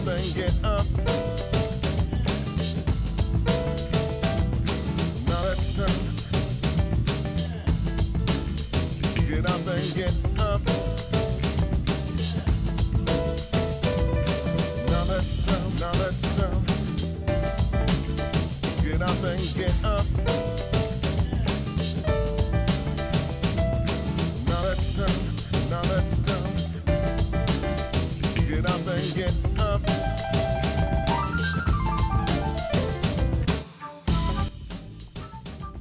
up and get up. Now let's turn. Get up and get up. Now let's turn. Now let's turn. Get up and get up. Now let's turn. Now let's turn. Get up and get up.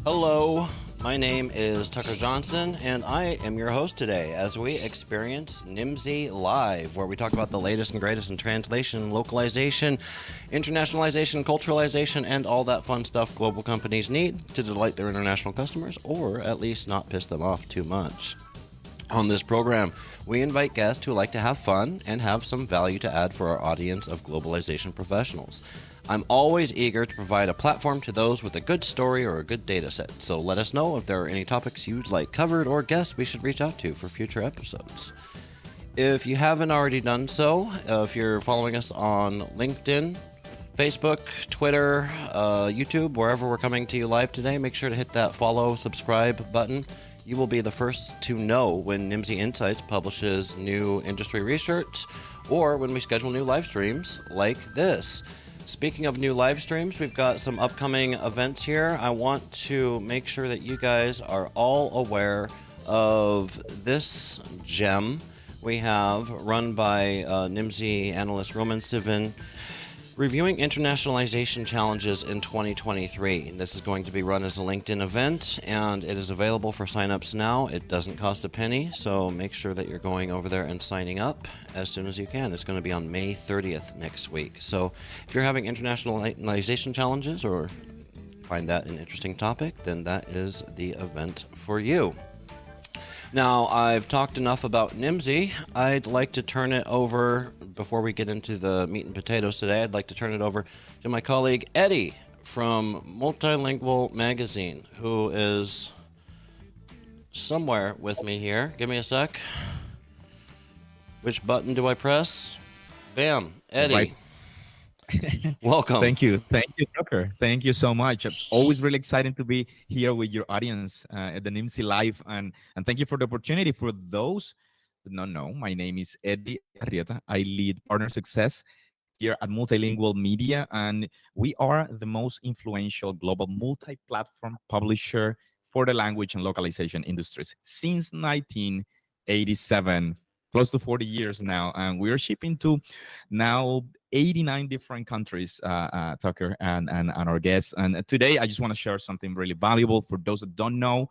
Hello, my name is Tucker Johnson, and I am your host today as we experience NIMSY Live, where we talk about the latest and greatest in translation, localization, internationalization, culturalization, and all that fun stuff global companies need to delight their international customers, or at least not piss them off too much. On this program, we invite guests who like to have fun and have some value to add for our audience of globalization professionals. I'm always eager to provide a platform to those with a good story or a good data set, so let us know if there are any topics you'd like covered or guests we should reach out to for future episodes. If you haven't already done so, if you're following us on LinkedIn, Facebook, Twitter, YouTube, wherever we're coming to you live today, make sure to hit that follow, subscribe button. You will be the first to know when NIMSY Insights publishes new industry research or when we schedule new live streams like this. Speaking of new live streams, we've got some upcoming events here. I want to make sure that you guys are all aware of this gem we have run by NIMSY analyst Roman Sivin, reviewing internationalization challenges in 2023. This is going to be run as a LinkedIn event, and it is available for signups now. It doesn't cost a penny, so make sure that you're going over there and signing up as soon as you can. It's going to be on May 30th next week. So if you're having internationalization challenges or find that an interesting topic, then that is the event for you. Now, I've talked enough about NIMSY. I'd like to turn it over, before we get into the meat and potatoes today, I'd like to turn it over to my colleague Eddie from Multilingual Magazine, who is somewhere with me here. Give me a sec. Which button do I press? Bam, Eddie. Right. Welcome. Thank you, Tucker. Thank you so much. It's always really exciting to be here with your audience at the NIMSY Live, and thank you for the opportunity. For those that don't know, my name is Eddie Arrieta. I lead partner success here at Multilingual Media, and we are the most influential global multi-platform publisher for the language and localization industries since 1987. Close to 40 years now, and we are shipping to now 89 different countries, Tucker, and our guests. And today, I just want to share something really valuable for those that don't know.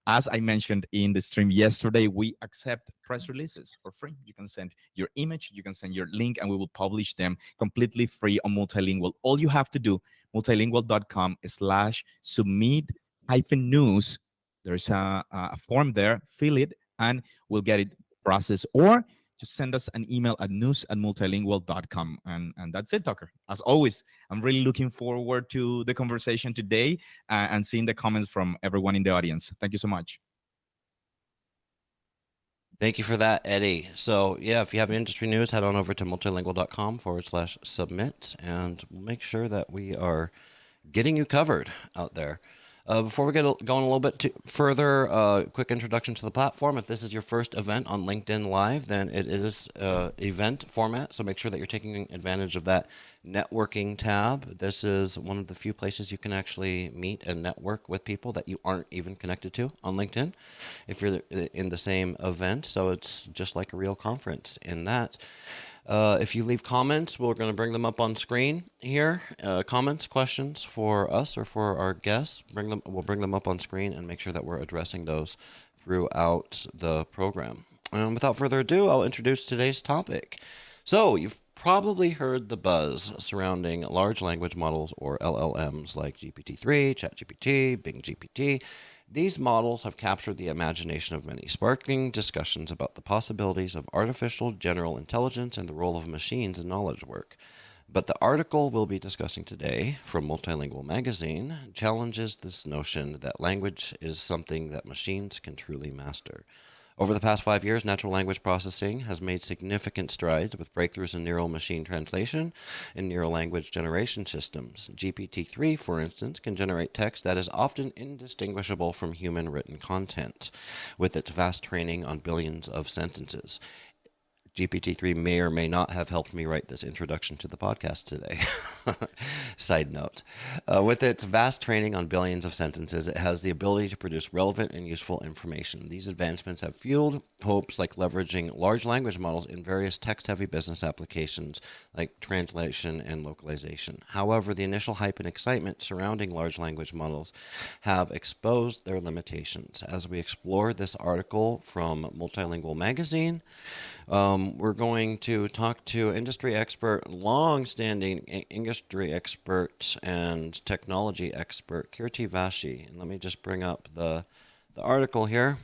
As I mentioned in the stream yesterday, we accept press releases for free. You can send your image, you can send your link, and we will publish them completely free on Multilingual. All you have to do, multilingual.com/submit-news. There's a form there, fill it, and we'll get it process, or just send us an email at news@multilingual.com, and that's it, Tucker. As always, I'm really looking forward to the conversation today and seeing the comments from everyone in the audience. Thank you so much. Thank you for that, Eddie. So yeah, if you have industry news, head on over to multilingual.com/submit, and we'll make sure that we are getting you covered out there. Before we get going a little bit further, quick introduction to the platform. If this is your first event on LinkedIn Live, then it is event format, so make sure that you're taking advantage of that networking tab. This is one of the few places you can actually meet and network with people that you aren't even connected to on LinkedIn if you're in the same event, so it's just like a real conference in that. If you leave comments, we're going to bring them up on screen here. Comments, questions for us or for our guests, we'll bring them up on screen and make sure that we're addressing those throughout the program. And without further ado, I'll introduce today's topic. So you've probably heard the buzz surrounding large language models, or LLMs, like GPT-3, ChatGPT, Bing GPT. These models have captured the imagination of many, sparking discussions about the possibilities of artificial general intelligence and the role of machines in knowledge work. But the article we'll be discussing today from Multilingual Magazine challenges this notion that language is something that machines can truly master. Over the past 5 years, natural language processing has made significant strides with breakthroughs in neural machine translation and neural language generation systems. GPT-3, for instance, can generate text that is often indistinguishable from human written content, with its vast training on billions of sentences. GPT-3 may or may not have helped me write this introduction to the podcast today. Side note. With its vast training on billions of sentences, it has the ability to produce relevant and useful information. These advancements have fueled hopes like leveraging large language models in various text-heavy business applications like translation and localization. However, the initial hype and excitement surrounding large language models have exposed their limitations. As we explore this article from Multilingual Magazine, we're going to talk to industry expert, long-standing industry expert and technology expert, Kirti Vashee. And let me just bring up the article here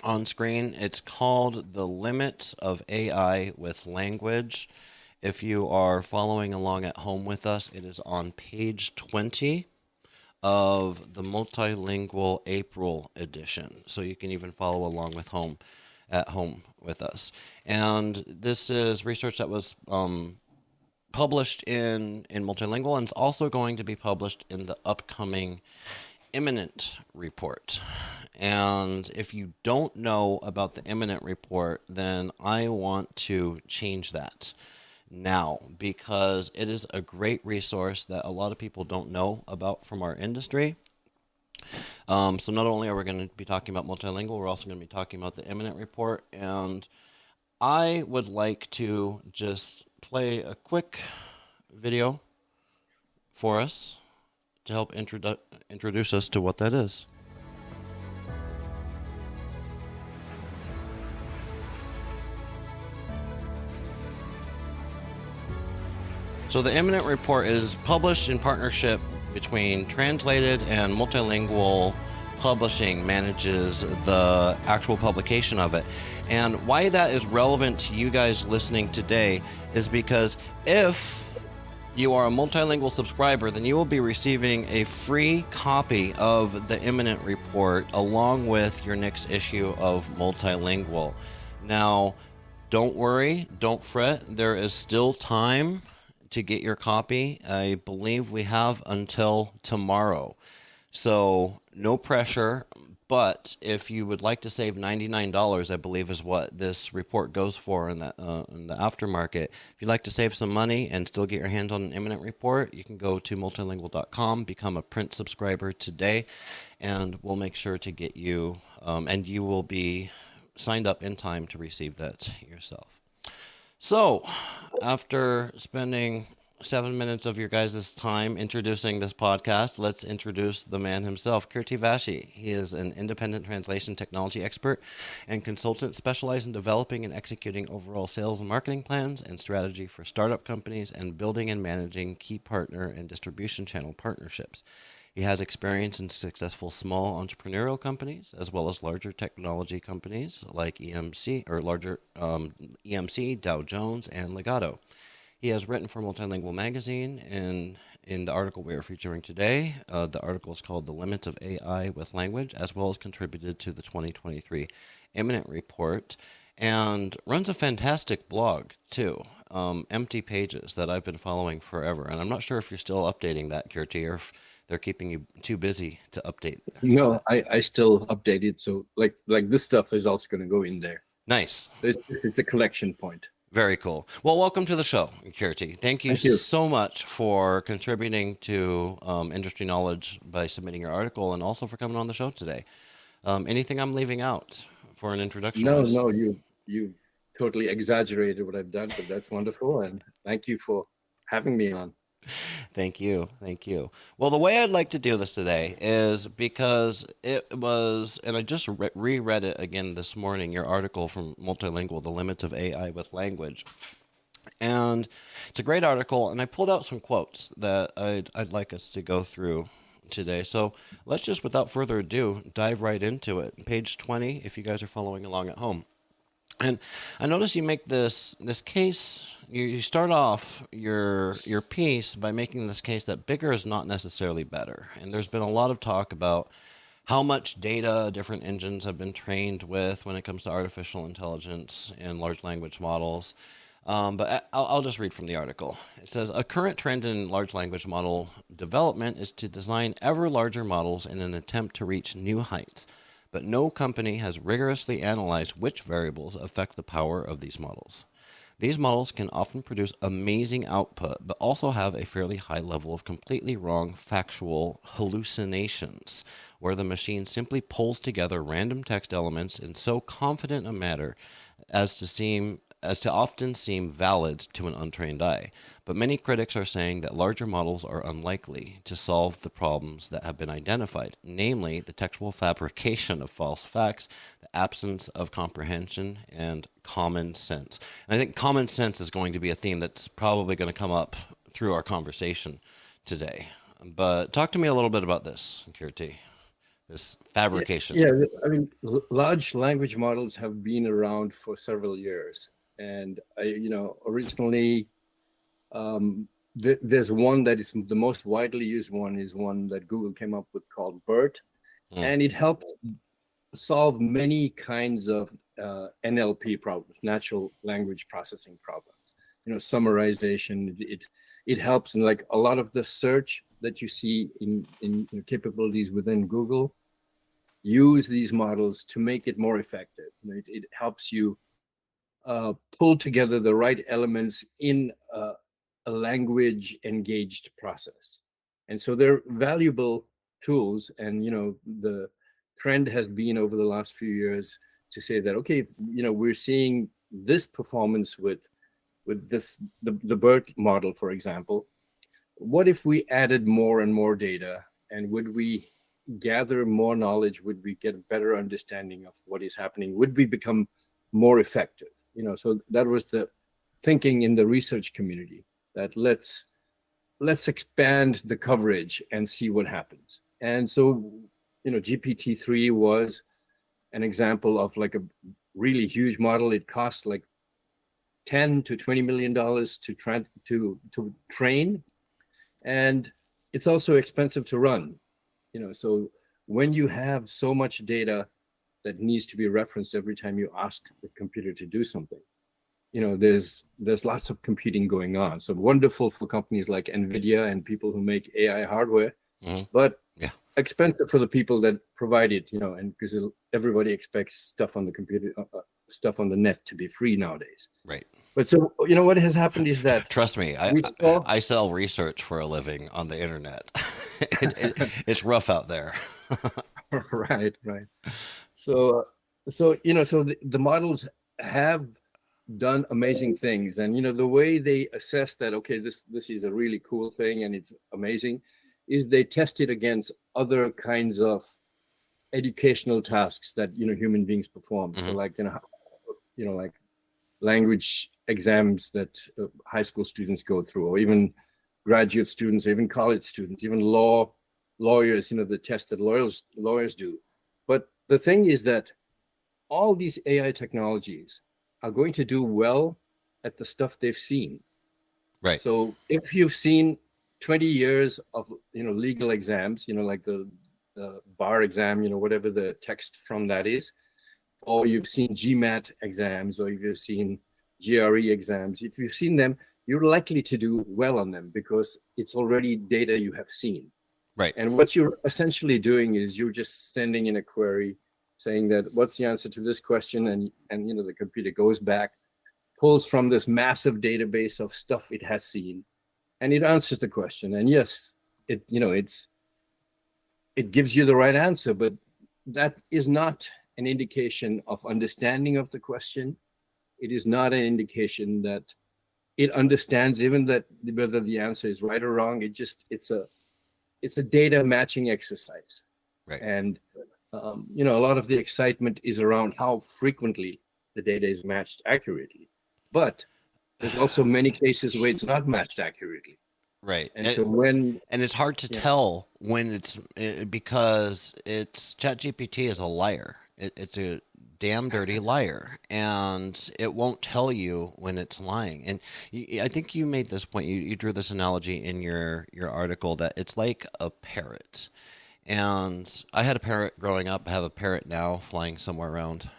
on screen. It's called The Limits of AI with Language. If you are following along at home with us, it is on page 20 of the Multilingual April edition. So you can even follow along with at home with us. And this is research that was published in Multilingual, and it's also going to be published in the upcoming Imminent report. And if you don't know about the Imminent report, then I want to change that now, because it is a great resource that a lot of people don't know about from our industry. So not only are we going to be talking about multilingual, we're also going to be talking about the Imminent report. And I would like to just play a quick video for us to help introduce us to what that is. So the Imminent report is published in partnership between Translated and Multilingual Publishing manages the actual publication of it. And why that is relevant to you guys listening today is because if you are a multilingual subscriber, then you will be receiving a free copy of the Imminent report along with your next issue of Multilingual. Now, don't worry, don't fret, there is still time to get your copy. I believe we have until tomorrow. So no pressure, but if you would like to save $99, I believe is what this report goes for in the aftermarket. If you'd like to save some money and still get your hands on an Imminent report, you can go to multilingual.com, become a print subscriber today, and we'll make sure to get you, and you will be signed up in time to receive that yourself. So, after spending 7 minutes of your guys' time introducing this podcast, let's introduce the man himself, Kirti Vashee. He is an independent translation technology expert and consultant specialized in developing and executing overall sales and marketing plans and strategy for startup companies and building and managing key partner and distribution channel partnerships. He has experience in successful small entrepreneurial companies as well as larger technology companies like EMC or larger EMC, Dow Jones, and Legato. He has written for Multilingual Magazine, and in the article we are featuring today, the article is called The Limits of AI with Language, as well as contributed to the 2023 Imminent report, and runs a fantastic blog too, Empty Pages, that I've been following forever. And I'm not sure if you're still updating that, Kirti, or if they're keeping you too busy to update. No, I still update it. So like this stuff is also going to go in there. Nice. It's a collection point. Very cool. Well, welcome to the show, Kirti. Thank you so much for contributing to industry knowledge by submitting your article, and also for coming on the show today. Anything I'm leaving out for an introduction? No, you've totally exaggerated what I've done, but that's wonderful, and thank you for having me on. Thank you. Well, the way I'd like to do this today is because it was, and I just reread it again this morning, your article from Multilingual, The Limits of AI with Language. And it's a great article, and I pulled out some quotes that I'd like us to go through today. So let's just, without further ado, dive right into it. Page 20, if you guys are following along at home. And I notice you make this case, you start off your piece by making this case that bigger is not necessarily better. And there's been a lot of talk about how much data different engines have been trained with when it comes to artificial intelligence and large language models. But I'll just read from the article. It says a current trend in large language model development is to design ever larger models in an attempt to reach new heights. But no company has rigorously analyzed which variables affect the power of these models. These models can often produce amazing output, but also have a fairly high level of completely wrong factual hallucinations, where the machine simply pulls together random text elements in so confident a manner as to often seem valid to an untrained eye. But many critics are saying that larger models are unlikely to solve the problems that have been identified, namely the textual fabrication of false facts, the absence of comprehension, and common sense. And I think common sense is going to be a theme that's probably going to come up through our conversation today. But talk to me a little bit about this, Kirti, this fabrication. Yeah, I mean, large language models have been around for several years. And originally, there's one that is the most widely used one is one that Google came up with called BERT, and it helped solve many kinds of NLP problems, natural language processing problems. Summarization. It helps in like a lot of the search that you see in capabilities within Google. Use these models to make it more effective. It helps you pull together the right elements in a language engaged process. And so they're valuable tools. And, the trend has been over the last few years to say that, okay, we're seeing this performance with the BERT model, for example. What if we added more and more data, and would we gather more knowledge? Would we get a better understanding of what is happening? Would we become more effective? So that was the thinking in the research community, that let's expand the coverage and see what happens. And so, GPT-3 was an example of like a really huge model. It cost like $10 to $20 million to train, and it's also expensive to run. So when you have so much data that needs to be referenced every time you ask the computer to do something, there's lots of computing going on. So wonderful for companies like NVIDIA and people who make AI hardware, but expensive for the people that provide it, and because everybody expects stuff on the computer, stuff on the net to be free nowadays. Right. But so, what has happened is that... Trust me, I sell research for a living on the internet. It's rough out there. Right. So the models have done amazing things, and the way they assess that, okay, this is a really cool thing and it's amazing, is they test it against other kinds of educational tasks that human beings perform. So like like language exams that high school students go through, or even graduate students, or even college students, even lawyers, the test that lawyers do. But the thing is that all these AI technologies are going to do well at the stuff they've seen. Right. So if you've seen 20 years of legal exams, like the bar exam, whatever the text from that is, or you've seen GMAT exams, or if you've seen GRE exams, if you've seen them, you're likely to do well on them because it's already data you have seen. Right. And what you're essentially doing is you're just sending in a query saying that what's the answer to this question, and the computer goes back, pulls from this massive database of stuff it has seen, and it answers the question. And yes, it gives you the right answer, but that is not an indication of understanding of the question. It is not an indication that it understands even that whether the answer is right or wrong. It's a data matching exercise. Right. And a lot of the excitement is around how frequently the data is matched accurately. But there's also many cases where it's not matched accurately. Right. And so and it's hard to tell when because ChatGPT is a liar. It's a damn dirty liar, and it won't tell you when it's lying. And I think you made this point. You drew this analogy in your article that it's like a parrot. And I had a parrot growing up. I have a parrot now flying somewhere around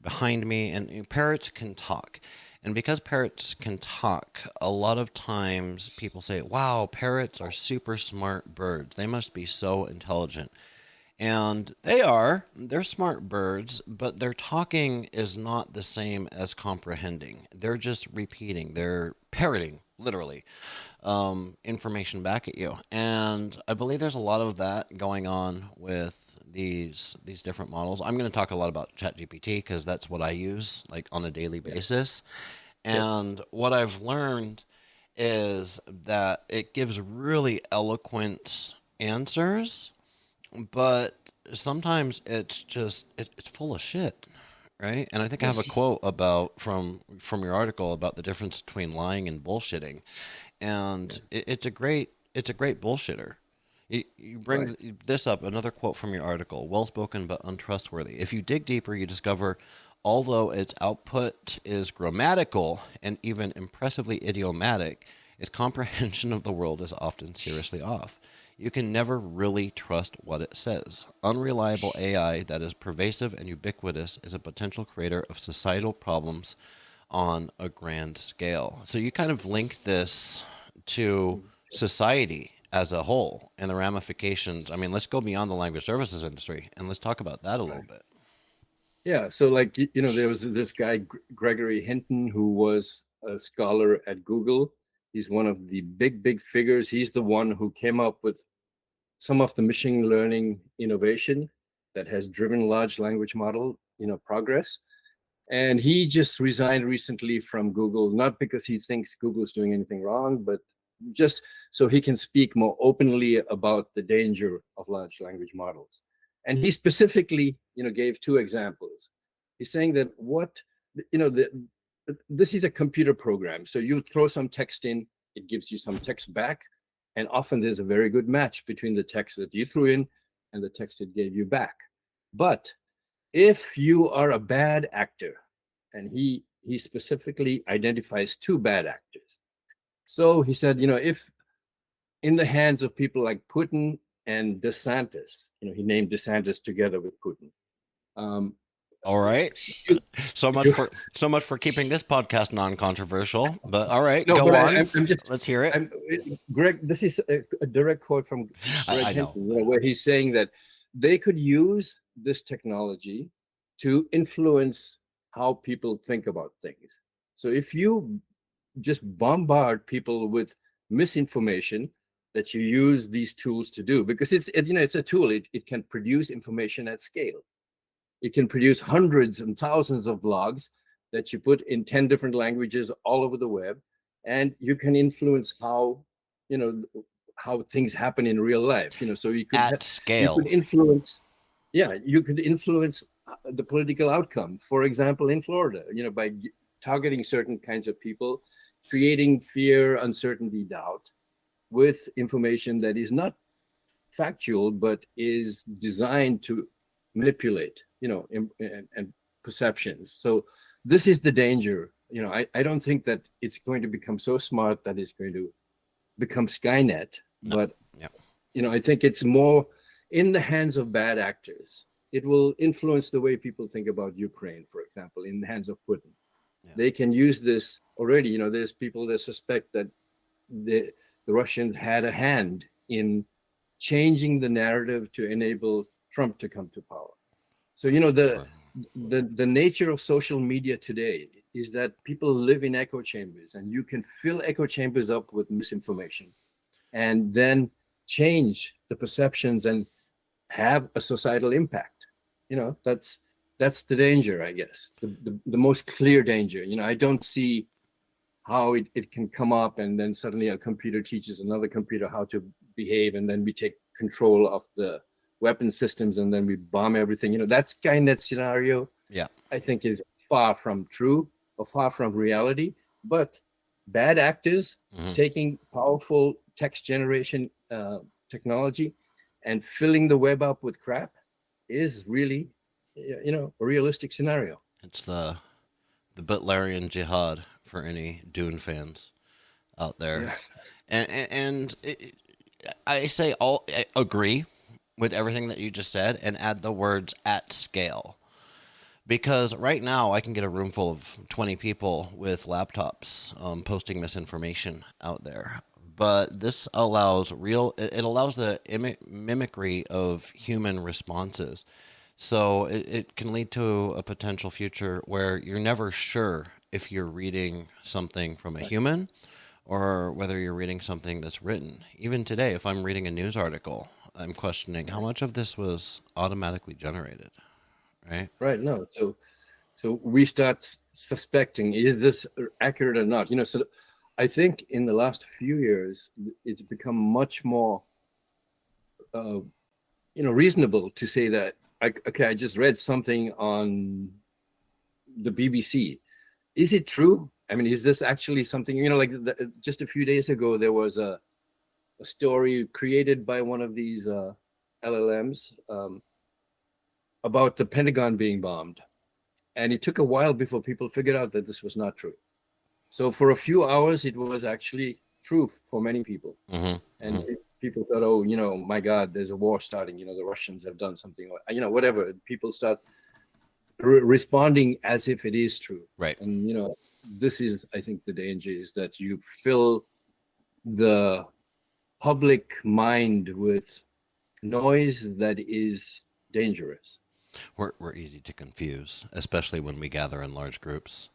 behind me. And parrots can talk. And because parrots can talk, a lot of times people say, wow, parrots are super smart birds. They must be so intelligent. And they are. They're smart birds, but their talking is not the same as comprehending. They're just repeating. They're parroting, literally, information back at you. And I believe there's a lot of that going on with these different models. I'm going to talk a lot about ChatGPT because that's what I use like on a daily basis. And what I've learned is that it gives really eloquent answers, but sometimes it's just it's full of shit, right? And I think I have a quote about from your article about the difference between lying and bullshitting, and it's a great bullshitter. You bring this up, another quote from your article: well spoken but untrustworthy. If you dig deeper, you discover although its output is grammatical and even impressively idiomatic, its comprehension of the world is often seriously off. You can never really trust what it says. Unreliable AI that is pervasive and ubiquitous is a potential creator of societal problems on a grand scale. So you kind of link this to society as a whole and the ramifications. I mean, let's go beyond the language services industry and let's talk about that a little bit. Yeah, so like there was this guy Gregory Hinton who was a scholar at Google. He's one of the big figures. He's the one who came up with some of the machine learning innovation that has driven large language model progress. And he just resigned recently from Google, not because he thinks Google's doing anything wrong, but just so he can speak more openly about the danger of large language models. And he specifically, gave two examples. He's saying that this is a computer program. So you throw some text in, it gives you some text back. And often there's a very good match between the text that you threw in and the text it gave you back. But if you are a bad actor, and he specifically identifies two bad actors. So he said, if in the hands of people like Putin and DeSantis, he named DeSantis together with Putin. All right. So much for keeping this podcast non-controversial. But all right, go on. Let's hear it. Greg, this is a direct quote from Greg Hinton, where he's saying that they could use this technology to influence how people think about things. So if you just bombard people with misinformation that you use these tools to do, because it's a tool, it can produce information at scale. It can produce hundreds and thousands of blogs that you put in 10 different languages all over the web, and you can influence how things happen in real life. So you could at scale. You could influence. Yeah, you could influence the political outcome. For example, in Florida, by targeting certain kinds of people, creating fear, uncertainty, doubt, with information that is not factual but is designed to manipulate, and perceptions. So this is the danger. I don't think that it's going to become so smart that it's going to become Skynet, but I think it's more in the hands of bad actors. It will influence the way people think about Ukraine, for example, in the hands of Putin. Yeah. They can use this already. There's people that suspect that the Russians had a hand in changing the narrative to enable Trump to come to power. So, the nature of social media today is that people live in echo chambers, and you can fill echo chambers up with misinformation and then change the perceptions and have a societal impact. That's the danger, I guess, the most clear danger. I don't see how it can come up and then suddenly a computer teaches another computer how to behave, and then we take control of the weapon systems and then we bomb everything. That Skynet scenario, I think, is far from true or far from reality. But bad actors taking powerful text generation technology and filling the web up with crap is really, a realistic scenario. It's the Butlerian jihad for any Dune fans out there. Yeah. And I say I agree. with everything that you just said and add the words at scale. Because right now I can get a room full of 20 people with laptops posting misinformation out there. But this allows it allows the mimicry of human responses. So it can lead to a potential future where you're never sure if you're reading something from a human or whether you're reading something that's written. Even today, if I'm reading a news article, I'm questioning how much of this was automatically generated, right? Right. No. So we start suspecting, is this accurate or not? So I think in the last few years, it's become much more, reasonable to say that, I just read something on the BBC. Is it true? I mean, is this actually something, just a few days ago, there was a story created by one of these LLMs about the Pentagon being bombed. And it took a while before people figured out that this was not true. So for a few hours, it was actually true for many people. Mm-hmm. And people thought, oh, my God, there's a war starting. The Russians have done something, whatever. People start responding as if it is true. Right. And, this is, I think, the danger is that you fill the public mind with noise that is dangerous. We're easy to confuse, especially when we gather in large groups.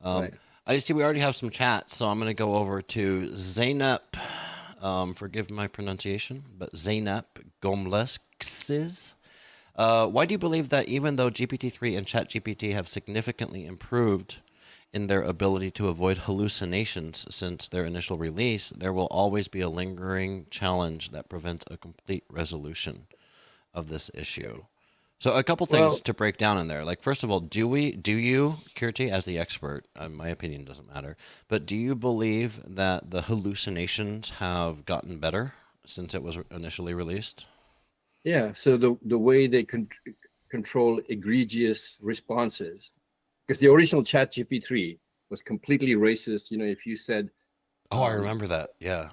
Right. I see we already have some chat, so I'm going to go over to Zeynep. Forgive my pronunciation, but Zeynep Gomleskis. Why do you believe that even though GPT-3 and ChatGPT have significantly improved in their ability to avoid hallucinations since their initial release, there will always be a lingering challenge that prevents a complete resolution of this issue? So a couple things to break down in there. Like, first of all, do you, Kirti, as the expert, my opinion doesn't matter, but do you believe that the hallucinations have gotten better since it was initially released? Yeah. So the way they control egregious responses, because the original ChatGPT was completely racist. If you said, oh, I remember that. Yeah.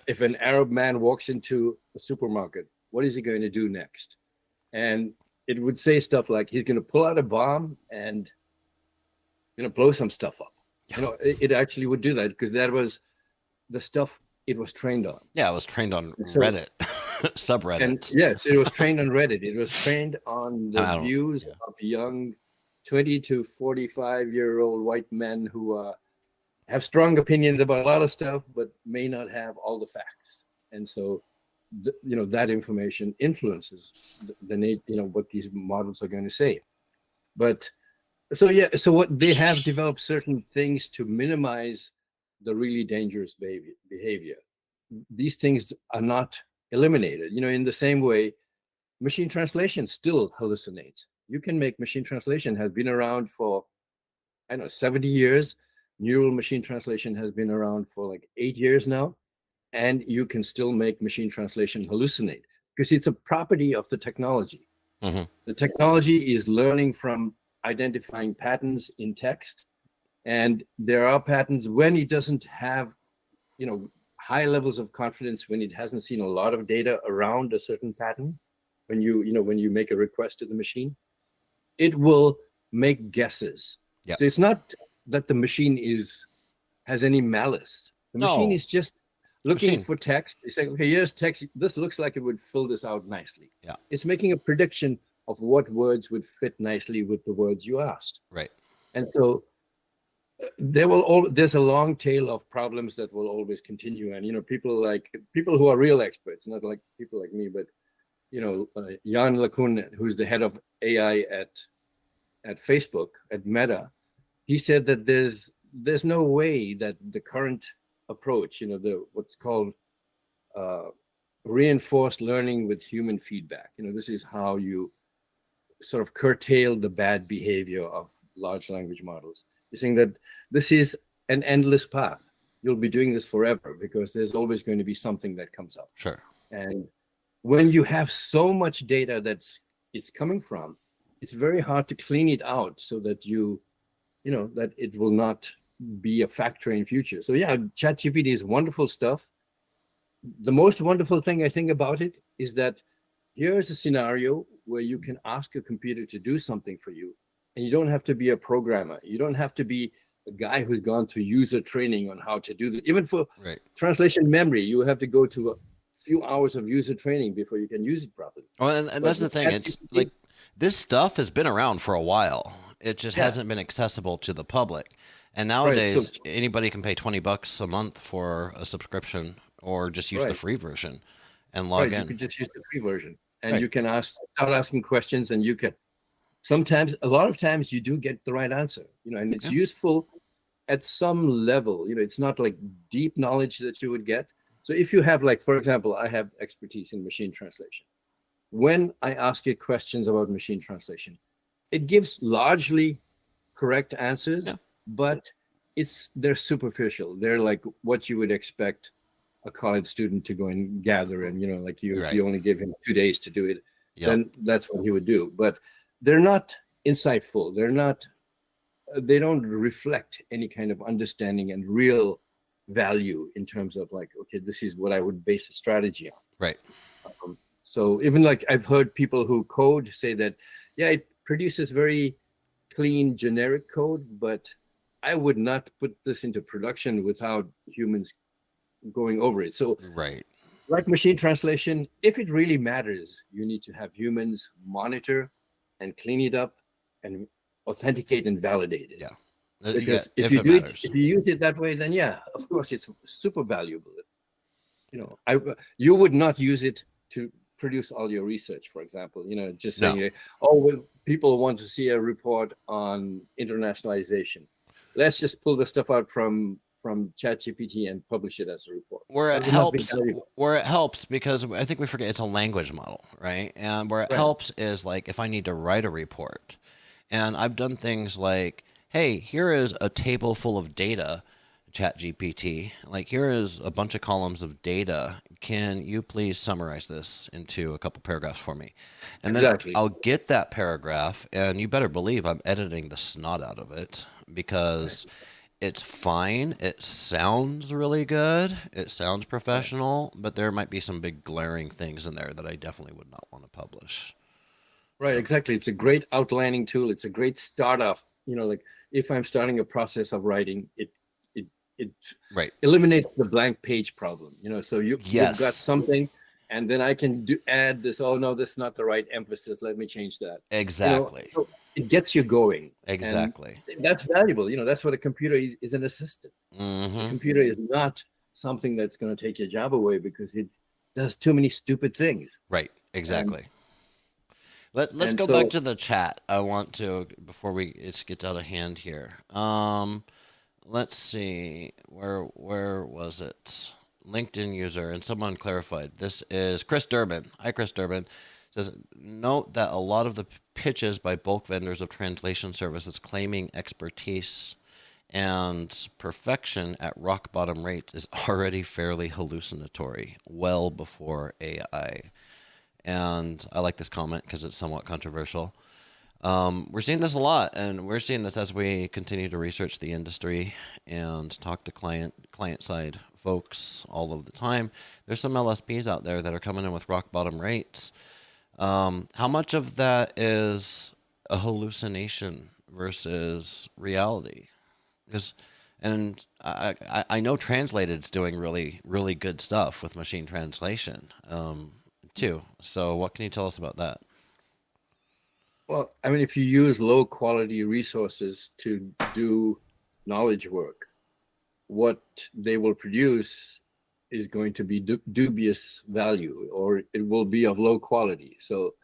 If an Arab man walks into a supermarket, what is he going to do next? And it would say stuff like he's going to pull out a bomb and blow some stuff up. It actually would do that because that was the stuff it was trained on. Yeah, it was trained on Reddit, subreddit. And yes, it was trained on Reddit. It was trained on the views of young 20 to 45-year-old white men who have strong opinions about a lot of stuff, but may not have all the facts. And so that information influences what these models are going to say. But so what they have developed certain things to minimize the really dangerous behavior. These things are not eliminated. In the same way, machine translation still hallucinates. You can make machine translation, has been around for 70 years. Neural machine translation has been around for like 8 years now. And you can still make machine translation hallucinate because it's a property of the technology. Mm-hmm. The technology is learning from identifying patterns in text. And there are patterns when it doesn't have, high levels of confidence, when it hasn't seen a lot of data around a certain pattern. When you make a request to the machine, it will make guesses. Yep. So it's not that the machine has any malice. The machine is just looking for text. It's saying, okay, here's text. This looks like it would fill this out nicely. Yeah. It's making a prediction of what words would fit nicely with the words you asked. Right. And so there's a long tail of problems that will always continue. And, people who are real experts, not like people like me, but, Jan LeCun, who's the head of AI at Facebook, at Meta, he said that there's no way that the current approach, what's called reinforced learning with human feedback. This is how you sort of curtail the bad behavior of large language models. You're saying that this is an endless path. You'll be doing this forever because there's always going to be something that comes up. Sure. And when you have so much data it's coming from, it's very hard to clean it out so that that it will not be a factor in future. So yeah, ChatGPT is wonderful stuff. The most wonderful thing I think about it is that here's a scenario where you can ask a computer to do something for you, and you don't have to be a programmer. You don't have to be a guy who's gone through user training on how to do that. Even for Right. translation memory, you have to go to a few hours of user training before you can use it properly. Well, and that's the thing. It's like this stuff has been around for a while. It just hasn't been accessible to the public. And nowadays, anybody can pay $20 a month for a subscription, or just use the free version and log in. You can just use the free version, and you can start asking questions, and you can. Sometimes, a lot of times, you do get the right answer. And it's useful at some level. It's not like deep knowledge that you would get. So if you have, like, for example, I have expertise in machine translation. When I ask it questions about machine translation, it gives largely correct answers, but they're superficial. They're like what you would expect a college student to go and gather, and like if you only give him 2 days to do it, then that's what he would do. But they're not insightful. They don't reflect any kind of understanding and real value in terms of like, okay, this is what I would base a strategy on. Right. So even like I've heard people who code say that, it produces very clean generic code, but I would not put this into production without humans going over it. So like machine translation, if it really matters, you need to have humans monitor and clean it up and authenticate and validate it. Because if you use it that way, then of course it's super valuable. You would not use it to produce all your research, for example. Just saying, people want to see a report on internationalization. Let's just pull the stuff out from ChatGPT and publish it as a report. Where it helps, because I think we forget it's a language model, right? And where it helps is like if I need to write a report, and I've done things like, hey, here is a table full of data, ChatGPT. Like, here is a bunch of columns of data. Can you please summarize this into a couple paragraphs for me? And then I'll get that paragraph, and you better believe I'm editing the snot out of it, because it's fine. It sounds really good. It sounds professional, but there might be some big glaring things in there that I definitely would not want to publish. Right, exactly. It's a great outlining tool. It's a great start off. Like if I'm starting a process of writing, it eliminates the blank page problem. So you've got something, and then I can add this. Oh no, this is not the right emphasis. Let me change that. Exactly. So it gets you going. Exactly. And that's valuable. That's what a computer is, an assistant. A computer is not something that's going to take your job away, because it does too many stupid things. Right. Exactly. Let's go back to the chat. I want to, before it gets out of hand here. Let's see, where was it? LinkedIn user, and someone clarified. This is Chris Durbin. Hi, Chris Durbin. Says, note that a lot of the pitches by bulk vendors of translation services claiming expertise and perfection at rock bottom rates is already fairly hallucinatory, well before AI. And I like this comment because it's somewhat controversial. We're seeing this a lot, and we're seeing this as we continue to research the industry and talk to client side folks all of the time. There's some LSPs out there that are coming in with rock bottom rates. How much of that is a hallucination versus reality? And I know Translated's doing really, really good stuff with machine translation too. So what can you tell us about that? Well, I mean, if you use low quality resources to do knowledge work, what they will produce is going to be dubious value, or it will be of low quality. So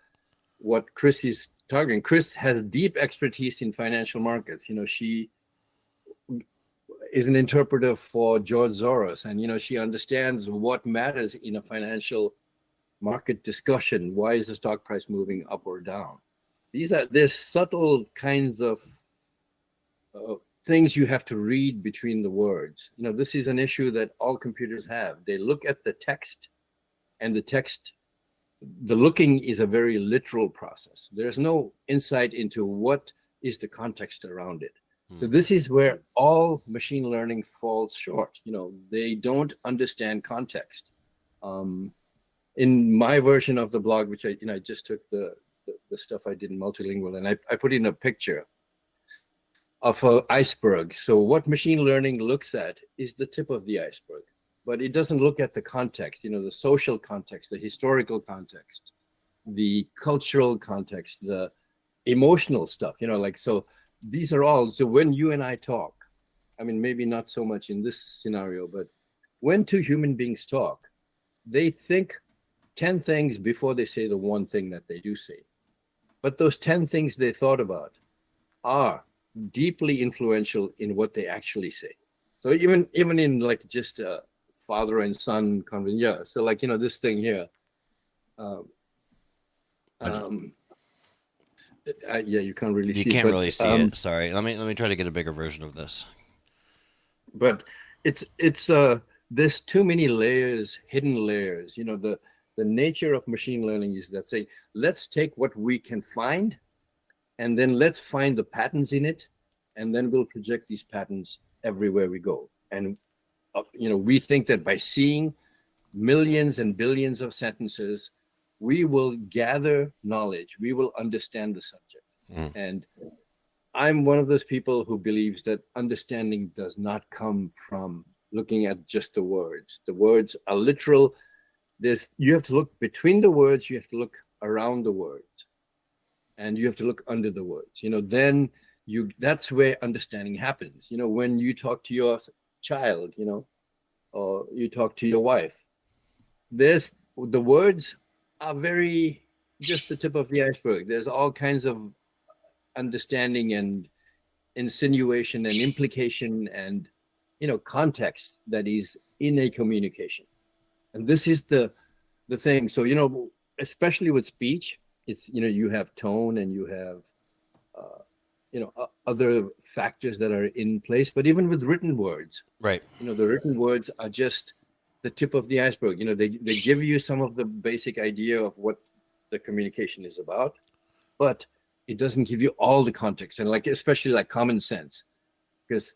what Chris is targeting, Chris has deep expertise in financial markets. She is an interpreter for George Soros, and she understands what matters in a financial market discussion. Why is the stock price moving up or down? There's subtle kinds of things you have to read between the words. This is an issue that all computers have. They look at the text, and the looking is a very literal process. There's no insight into what is the context around it. So this is where all machine learning falls short. They don't understand context. in my version of the blog, which I just took the stuff I did in multilingual, and I put in a picture of an iceberg. So what machine learning looks at is the tip of the iceberg, but it doesn't look at the context, the social context, the historical context, the cultural context, the emotional stuff, so these are all. So when you and I talk, I mean, maybe not so much in this scenario, but when two human beings talk, they think 10 things before they say the one thing that they do say. But those 10 things they thought about are deeply influential in what they actually say. So even in like just a father and son conversation, yeah. So like, this thing here, yeah, you can't really see it. You can't really see it. Sorry. Let me try to get a bigger version of this. But it's there's too many layers, hidden layers. The nature of machine learning is that, say, let's take what we can find, and then let's find the patterns in it, and then we'll project these patterns everywhere we go. And we think that by seeing millions and billions of sentences, we will gather knowledge, we will understand the subject. And I'm one of those people who believes that understanding does not come from looking at just the words. The words are literal. You have to look between the words, you have to look around the words, and you have to look under the words. Then that's where understanding happens. When you talk to your child, or you talk to your wife, the words are very just the tip of the iceberg. There's all kinds of understanding and insinuation and implication and context that is in a communication. And this is the thing. So especially with speech, it's you have tone and you have other factors that are in place. But even with written words, right, the written words are just the tip of the iceberg. They give you some of the basic idea of what the communication is about, but it doesn't give you all the context, and especially like common sense, because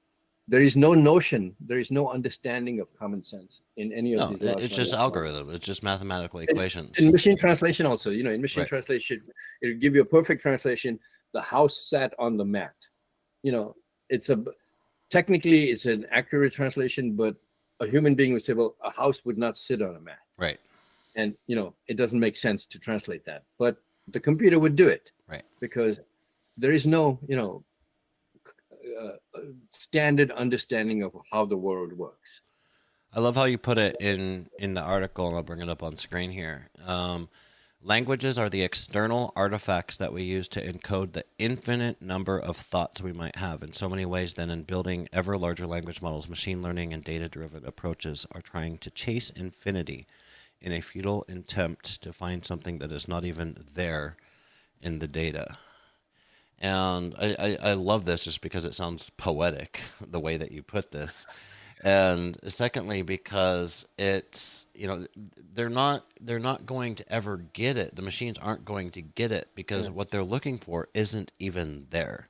there is no notion, there is no understanding of common sense in any of these. It's just algorithm. It's just mathematical equations. In machine translation also, in machine translation, it'll give you a perfect translation. The house sat on the mat. Technically it's an accurate translation, but a human being would say, well, a house would not sit on a mat. Right. And, it doesn't make sense to translate that. But the computer would do it. Right. Because there is no, standard understanding of how the world works. I love how you put it in the article, and I'll bring it up on screen here. Languages are the external artifacts that we use to encode the infinite number of thoughts we might have. In so many ways, then, in building ever larger language models, machine learning and data-driven approaches are trying to chase infinity in a futile attempt to find something that is not even there in the data. And I love this just because it sounds poetic, the way that you put this. And secondly, because it's, they're not going to ever get it. The machines aren't going to get it because what they're looking for isn't even there.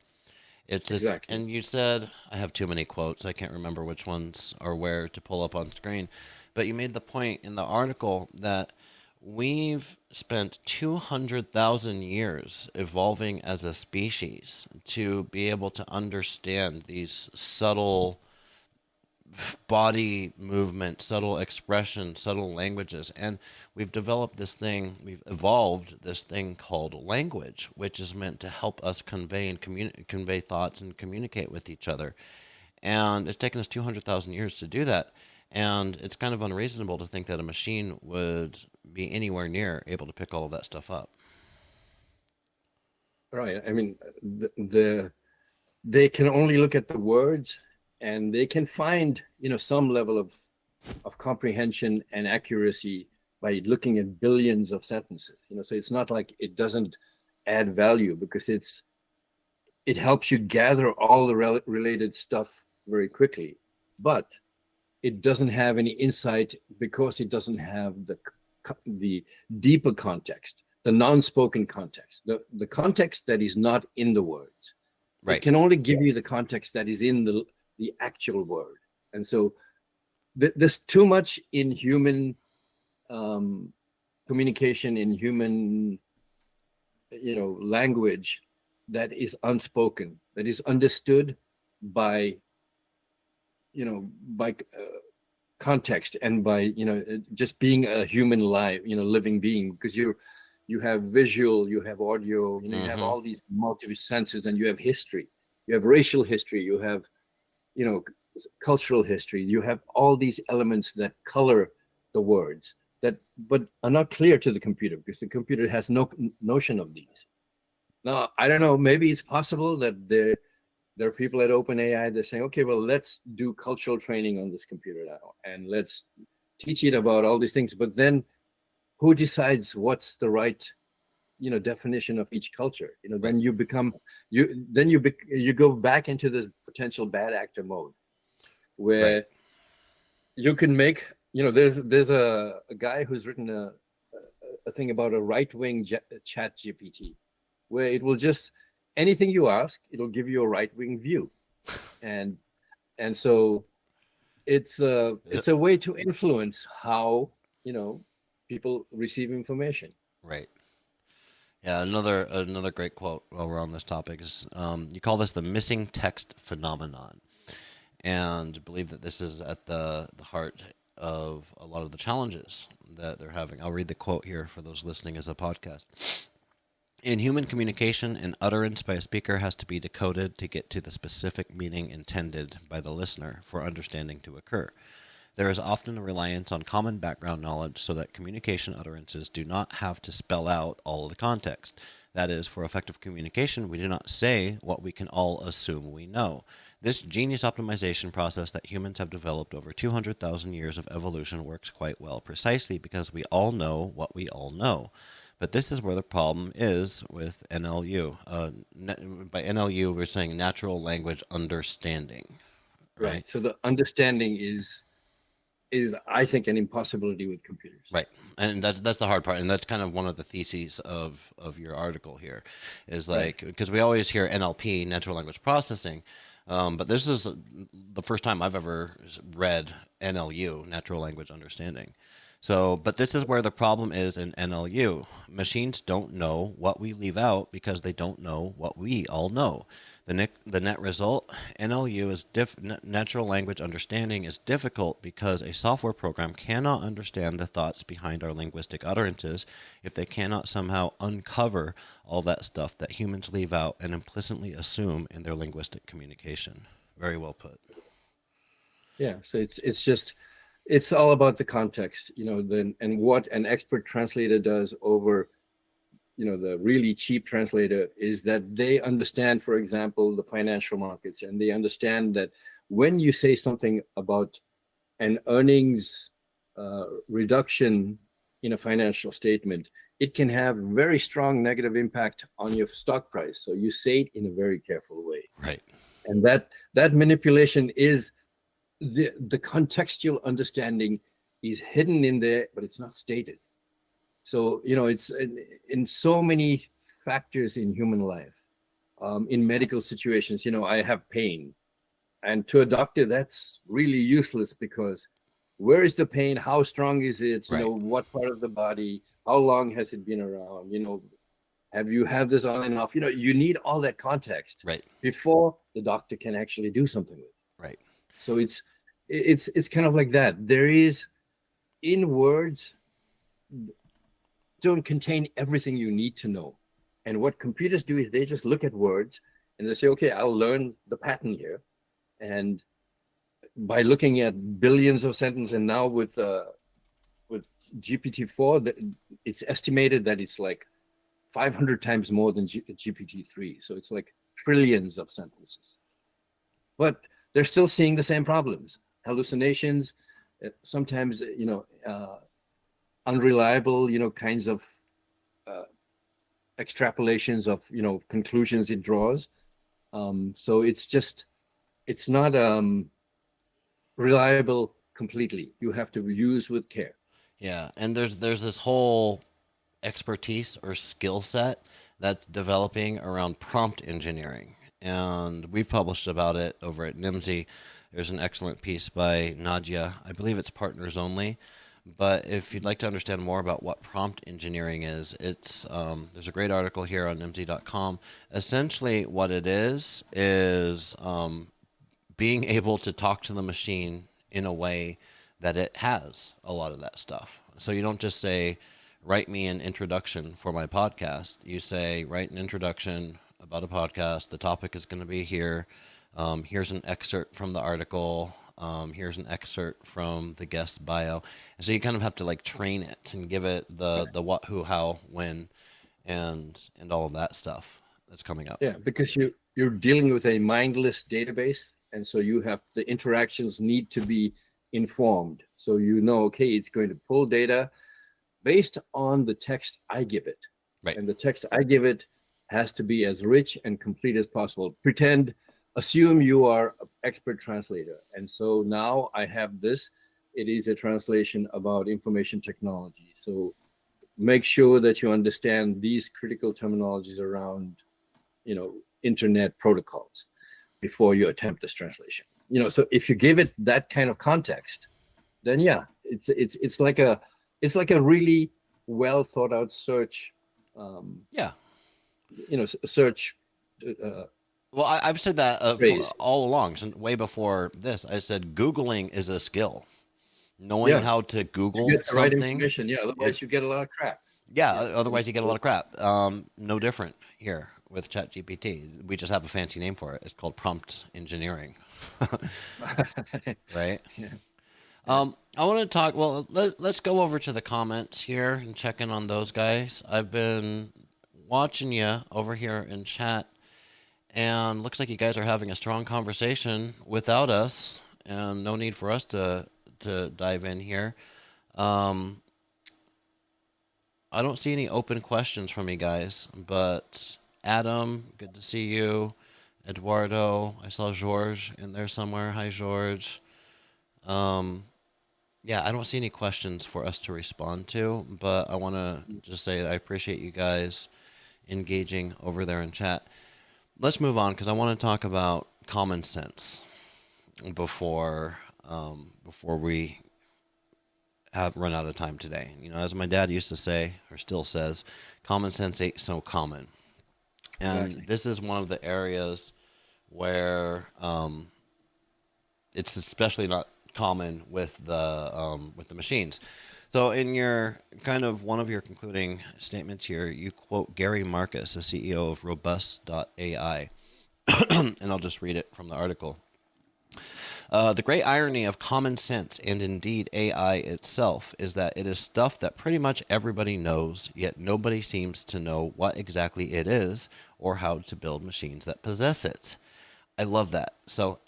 It's just, exactly. And you said, I have too many quotes. I can't remember which ones or where to pull up on screen. But you made the point in the article that we've spent 200,000 years evolving as a species to be able to understand these subtle body movement, subtle expression, subtle languages. And we've evolved this thing called language, which is meant to help us convey and convey thoughts and communicate with each other. And it's taken us 200,000 years to do that. And it's kind of unreasonable to think that a machine would be anywhere near able to pick all of that stuff up. Right. I mean, they can only look at the words, and they can find, some level of comprehension and accuracy by looking at billions of sentences. So it's not like it doesn't add value, because it helps you gather all the related stuff very quickly, but it doesn't have any insight because it doesn't have the deeper context, the non-spoken context, the context that is not in the words. Right. It can only give you the context that is in the actual word. And so there's too much in human communication in human, language that is unspoken, that is understood by, by context and by, just being a human life, living being, because you have visual, you have audio, you have all these multiple senses, and you have history, you have racial history, you have, cultural history, you have all these elements that color the words that, but are not clear to the computer, because the computer has no notion of these. Now, I don't know, maybe it's possible that there are people at OpenAI that are saying, okay, well, let's do cultural training on this computer now, and let's teach it about all these things. But then who decides what's the right, definition of each culture? Then you become, you go back into this potential bad actor mode, where you can make, there's a guy who's written a thing about a right-wing chat GPT, where it will just, anything you ask, it'll give you a right-wing view. And so it's a way to influence how, people receive information. Right. Yeah, another great quote while we're on this topic is, you call this the missing text phenomenon, and believe that this is at the heart of a lot of the challenges that they're having. I'll read the quote here for those listening as a podcast. In human communication, an utterance by a speaker has to be decoded to get to the specific meaning intended by the listener for understanding to occur. There is often a reliance on common background knowledge so that communication utterances do not have to spell out all of the context. That is, for effective communication, we do not say what we can all assume we know. This genius optimization process that humans have developed over 200,000 years of evolution works quite well, precisely because we all know what we all know. But this is where the problem is with NLU. By NLU, we're saying natural language understanding. Right. So the understanding is I think an impossibility with computers. Right. And that's the hard part. And that's kind of one of the theses of your article here is like, because we always hear NLP, natural language processing, but this is the first time I've ever read NLU, natural language understanding. So, but this is where the problem is in NLU. Machines don't know what we leave out because they don't know what we all know. The net result, NLU is natural language understanding is difficult because a software program cannot understand the thoughts behind our linguistic utterances if they cannot somehow uncover all that stuff that humans leave out and implicitly assume in their linguistic communication. Very well put. Yeah, so it's all about the context, and what an expert translator does over, the really cheap translator is that they understand, for example, the financial markets, and they understand that when you say something about an earnings reduction in a financial statement, it can have very strong negative impact on your stock price. So you say it in a very careful way. Right. And that manipulation is the contextual understanding is hidden in there, but it's not stated. So, it's in so many factors in human life, in medical situations, I have pain, and to a doctor, that's really useless because where is the pain? How strong is it? Right. What part of the body? How long has it been around? Have you had this on and off? You need all that context Right. before the doctor can actually do something with it. Right. So it's kind of like that. There is, in words, don't contain everything you need to know. And what computers do is they just look at words and they say, okay, I'll learn the pattern here. And by looking at billions of sentences, and now with GPT-4, it's estimated that it's like 500 times more than GPT-3. So it's like trillions of sentences. But they're still seeing the same problems. Hallucinations, sometimes, unreliable, kinds of extrapolations of, conclusions it draws. So it's not reliable completely. You have to use with care. Yeah, and there's this whole expertise or skill set that's developing around prompt engineering. And we've published about it over at NIMSY. There's an excellent piece by Nadia. I believe it's Partners Only, But if you'd like to understand more about what prompt engineering is, it's there's a great article here on nimsy.com. Essentially, what it is being able to talk to the machine in a way that it has a lot of that stuff. So you don't just say, write me an introduction for my podcast. You say, write an introduction about a podcast. The topic is going to be here. Here's an excerpt from the article. Here's an excerpt from the guest's bio. And so you kind of have to like train it and give it the what, who, how, when, and all of that stuff that's coming up. Yeah, because you're dealing with a mindless database, and so you have the interactions need to be informed. So you know, okay, it's going to pull data based on the text I give it. Right. And the text I give it has to be as rich and complete as possible. Assume you are an expert translator. And so now I have this. It is a translation about information technology. So make sure that you understand these critical terminologies around, internet protocols before you attempt this translation. So if you give it that kind of context, then yeah, it's like a really well thought out search. Search. Well, I've said that all along, since way before this. I said Googling is a skill. Knowing how to Google you get the right something. Information. Yeah, otherwise you get a lot of crap. Yeah, otherwise you get a lot of crap. No different here with ChatGPT. We just have a fancy name for it. It's called prompt engineering. Right? Yeah. I want to talk, well, let's go over to the comments here and check in on those guys. I've been watching you over here in chat, and looks like you guys are having a strong conversation without us, and no need for us to dive in here. I don't see any open questions from you guys, but Adam, good to see you. Eduardo, I saw George in there somewhere. Hi, George. Yeah, I don't see any questions for us to respond to, but I want to just say that I appreciate you guys engaging over there in chat. Let's move on, because I want to talk about common sense before we have run out of time today. As my dad used to say, or still says, common sense ain't so common. And exactly. This is one of the areas where it's especially not common with the machines. So in your kind of one of your concluding statements here, you quote Gary Marcus, the CEO of Robust.ai, and I'll just read it from the article. The great irony of common sense, and indeed AI itself, is that it is stuff that pretty much everybody knows, yet nobody seems to know what exactly it is or how to build machines that possess it. I love that. So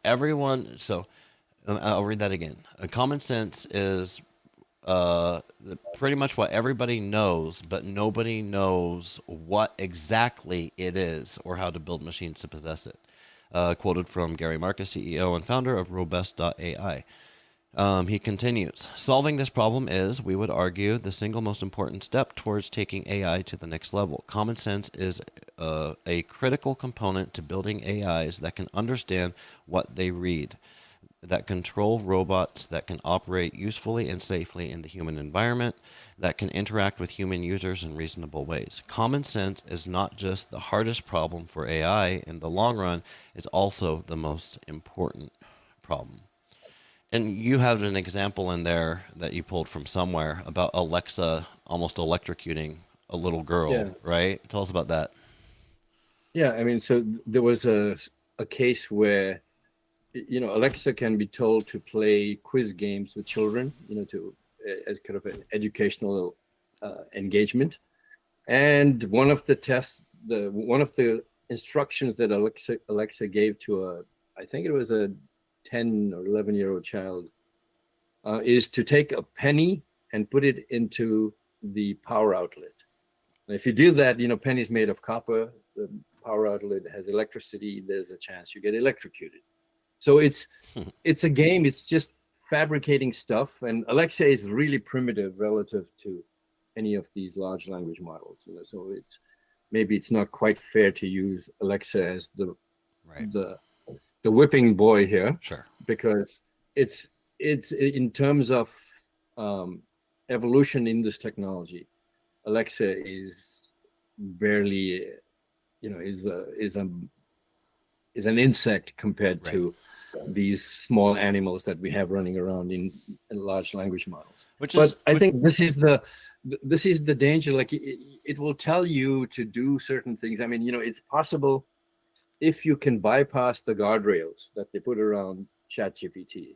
I'll read that again. Common sense is pretty much what everybody knows, but nobody knows what exactly it is or how to build machines to possess it. Quoted from Gary Marcus, CEO and founder of Robust.ai. He continues, solving this problem is, we would argue, the single most important step towards taking AI to the next level. Common sense is a critical component to building AIs that can understand what they read, that control robots, that can operate usefully and safely in the human environment, that can interact with human users in reasonable ways. Common sense is not just the hardest problem for AI in the long run, it's also the most important problem. And you have an example in there that you pulled from somewhere about Alexa almost electrocuting a little girl, right? Tell us about that. Yeah, I mean, so there was a case where Alexa can be told to play quiz games with children, as kind of an educational engagement. And one of the tests, one of the instructions that Alexa gave to I think it was a 10 or 11-year-old child, is to take a penny and put it into the power outlet. And if you do that, penny is made of copper. The power outlet has electricity. There's a chance you get electrocuted. So it's a game. It's just fabricating stuff. And Alexa is really primitive relative to any of these large language models. So maybe it's not quite fair to use Alexa as the whipping boy here. Sure. Because it's in terms of evolution in this technology, Alexa is barely, is an insect compared to these small animals that we have running around in large language models. I think this is the danger. Like it will tell you to do certain things. I mean, it's possible if you can bypass the guardrails that they put around ChatGPT,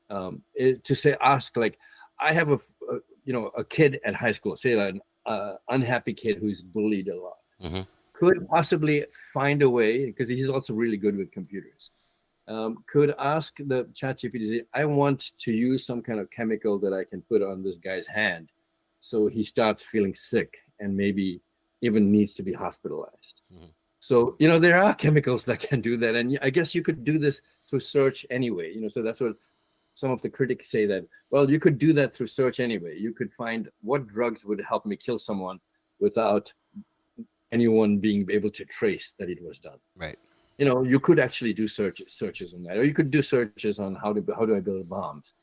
to say, ask, like, I have a kid at high school, say an unhappy kid who's bullied a lot, could possibly find a way, because he's also really good with computers, could ask the ChatGPT, I want to use some kind of chemical that I can put on this guy's hand so he starts feeling sick and maybe even needs to be hospitalized. So, there are chemicals that can do that. And I guess you could do this through search anyway, so that's what some of the critics say, that, well, you could do that through search anyway. You could find what drugs would help me kill someone without anyone being able to trace that it was done. Right. You could actually do searches on that, or you could do searches on how do I build bombs.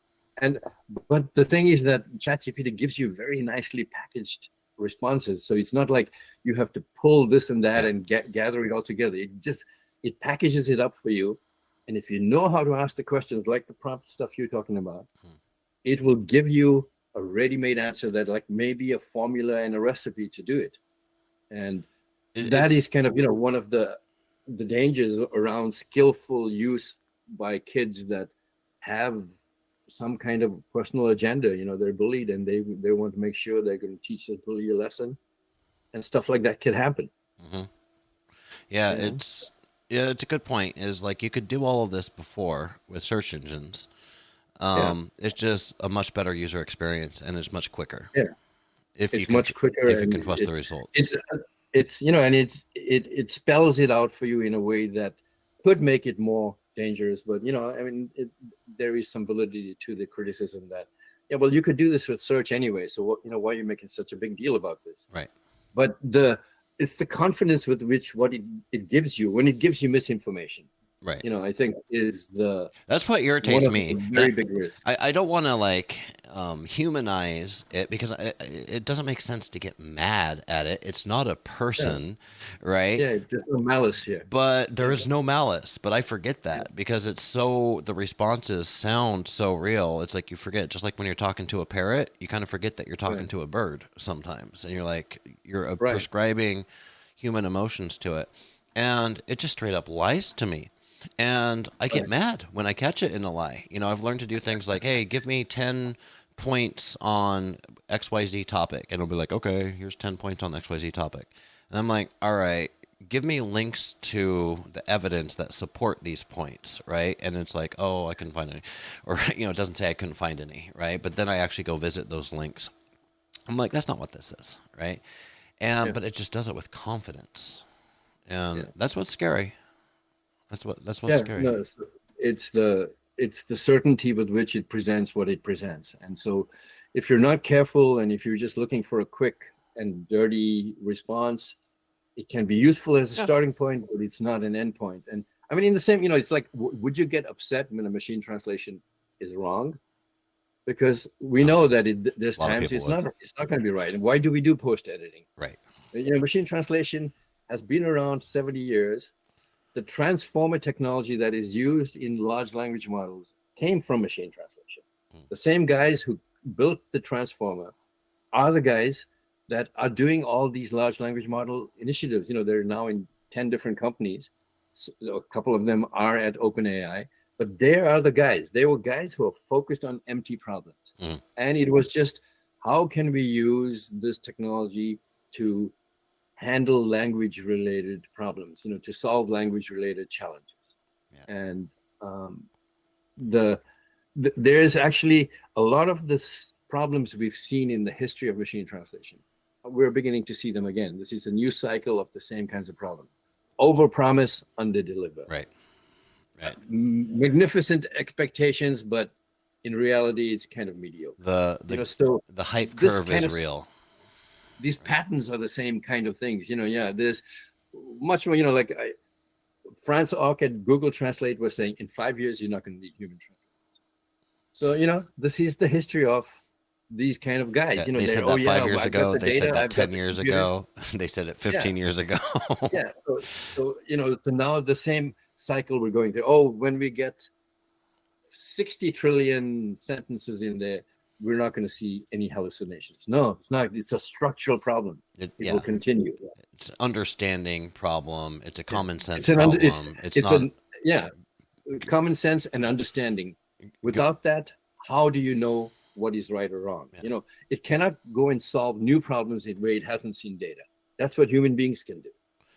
But the thing is that ChatGPT gives you very nicely packaged responses. So it's not like you have to pull this and that and gather it all together. It packages it up for you. And if you know how to ask the questions, like the prompt stuff you're talking about, it will give you a ready-made answer that, like, maybe a formula and a recipe to do it. And that is kind of, one of the dangers around skillful use by kids that have some kind of personal agenda. They're bullied and they want to make sure they're going to teach the bully a lesson, and stuff like that can happen. Yeah, it's a good point. Is like, you could do all of this before with search engines. It's just a much better user experience, and it's much quicker. If you can trust the results. It's and it spells it out for you in a way that could make it more dangerous. But there is some validity to the criticism that, well, you could do this with search anyway. So why are you making such a big deal about this? Right. But it's the confidence with which what it gives you when it gives you misinformation. Right. I think that's what irritates me. Very big risk. I don't want to humanize it, because it doesn't make sense to get mad at it. It's not a person, right? Yeah, there's no malice here. But there is no malice. But I forget that because the responses sound so real. It's like you forget, just like when you're talking to a parrot, you kind of forget that you're talking to a bird sometimes, and you're prescribing human emotions to it, and it just straight up lies to me. And I get mad when I catch it in a lie. I've learned to do things like, hey, give me 10 points on XYZ topic. And it'll be like, okay, here's 10 points on the XYZ topic. And I'm like, all right, give me links to the evidence that support these points, right? And it's like, oh, I couldn't find any. Or, it doesn't say I couldn't find any, right? But then I actually go visit those links. I'm like, that's not what this is, right? But it just does it with confidence. And that's what's scary. That's what's scary. No, it's the certainty with which it presents what it presents. And so if you're not careful, and if you're just looking for a quick and dirty response, it can be useful as a starting point, but it's not an end point. And I mean, in the same, it's like, would you get upset when a machine translation is wrong? Because we know that there's times it's not going to be right. And why do we do post editing? Right. Machine translation has been around 70 years. The transformer technology that is used in large language models came from machine translation. The same guys who built the transformer are the guys that are doing all these large language model initiatives. They're now in 10 different companies. So a couple of them are at OpenAI, but they are the guys. They were guys who are focused on empty problems. And it was just, how can we use this technology to handle language-related problems, to solve language-related challenges. And there's actually a lot of the problems we've seen in the history of machine translation. We're beginning to see them again. This is a new cycle of the same kinds of problems. Overpromise, underdeliver. Right. Magnificent expectations, but in reality, it's kind of mediocre. The hype curve is real. These patterns are the same kind of things. There's much more, Franz Ock at Google Translate was saying, in 5 years, you're not going to need human translators. So, this is the history of these kind of guys. Yeah, You know, they they're, said oh that 5 yeah, years I've got ago. the They said data, that I've got 10 the years computers. ago. They said it Yeah, 15 years ago. yeah. So you know, so now the same cycle we're going through. Oh, when we get 60 trillion sentences in there, we're not going to see any hallucinations. No, it's not. It's a structural problem. It will Yeah, continue. it's understanding problem. It's a Yeah. common sense It's an under, problem. It's it's not. an yeah, common sense and understanding. Without that, how do you know what is right or wrong? Yeah. You know, it cannot go and solve new problems in a way it hasn't seen data. That's what human beings can do.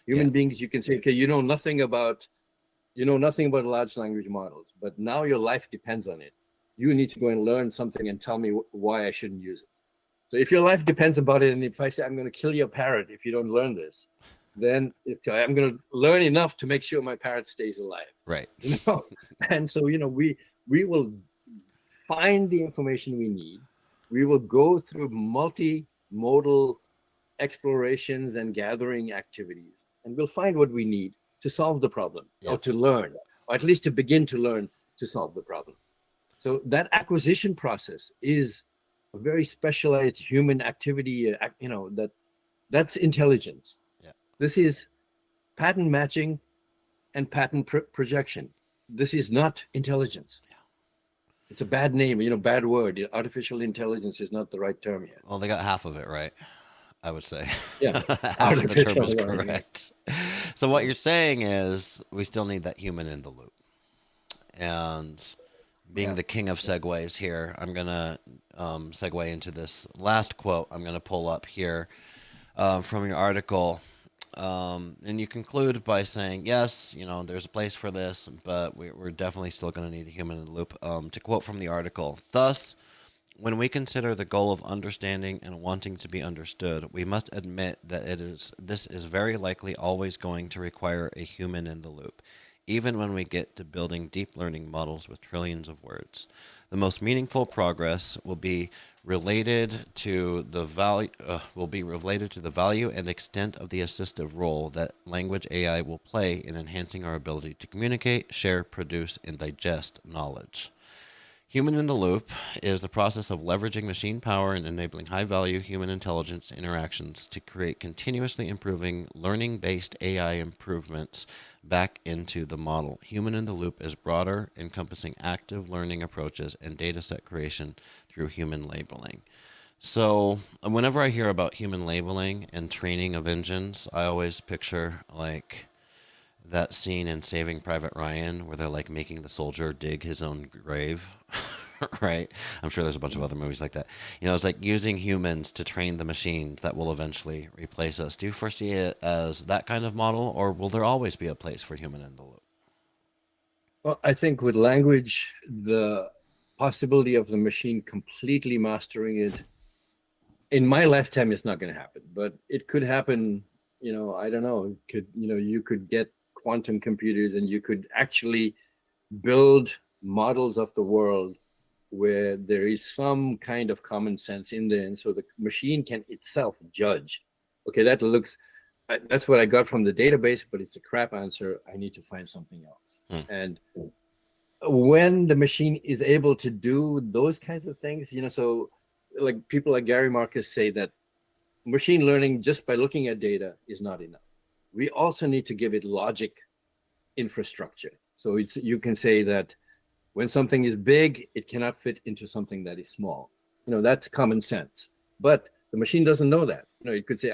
Human beings, you can say, okay, you know nothing about large language models, but now your life depends on it. You need to go and learn something and tell me why I shouldn't use it. So if your life depends about it, and if I say I'm going to kill your parrot if you don't learn this, then I'm going to learn enough to make sure my parrot stays alive. Right. You know, and so we will find the information we need. We will go through multimodal explorations and gathering activities, and we'll find what we need to solve the problem, or to learn, or at least to begin to learn to solve the problem. So that acquisition process is a very specialized human activity. You know, that's intelligence. Yeah. This is pattern matching and pattern projection. This is not intelligence. Yeah. It's a bad name, you know, bad word. Artificial intelligence is not the right term here. Well, they got half of it right, I would say. Yeah. Half of the term is Artificial learning. correct. So what you're saying is we still need that human in the loop. And being the king of segues here, I'm going to segue into this last quote I'm going to pull up here from your article. And you conclude by saying, yes, you know, there's a place for this, but we're definitely still going to need a human in the loop. To quote from the article, thus, when we consider the goal of understanding and wanting to be understood, we must admit that this is very likely always going to require a human in the loop, even when we get to building deep learning models with trillions of words. The most meaningful progress will be related to the value and extent of the assistive role that language AI will play in enhancing our ability to communicate, share, produce, and digest knowledge. Human in the loop is the process of leveraging machine power and enabling high-value human intelligence interactions to create continuously improving learning-based AI improvements back into the model. Human in the loop is broader, encompassing active learning approaches and dataset creation through human labeling. So whenever I hear about human labeling and training of engines, I always picture like that scene in Saving Private Ryan where they're like making the soldier dig his own grave, right? I'm sure there's a bunch of other movies like that. You know, it's like using humans to train the machines that will eventually replace us. Do you foresee it as that kind of model, or will there always be a place for human in the loop? Well, I think with language, the possibility of the machine completely mastering it in my lifetime is not going to happen, but it could happen. You know, I don't know. You could get quantum computers and you could actually build models of the world where there is some kind of common sense in there. And so the machine can itself judge, okay, that's what I got from the database, but it's a crap answer. I need to find something else. And when the machine is able to do those kinds of things, you know, so like people like Gary Marcus say that machine learning just by looking at data is not enough. We also need to give it logic infrastructure. So you can say that when something is big, it cannot fit into something that is small. You know, that's common sense. But the machine doesn't know that. You know, you could say,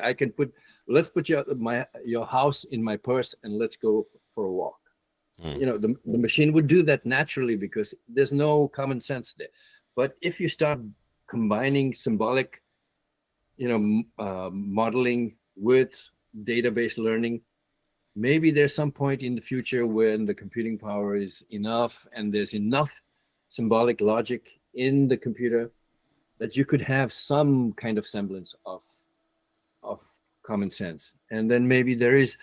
let's put your house in my purse and let's go for a walk. You know, the machine would do that naturally because there's no common sense there. But if you start combining symbolic, modeling with database learning, maybe there's some point in the future when the computing power is enough and there's enough symbolic logic in the computer that you could have some kind of semblance of common sense. And then maybe there is,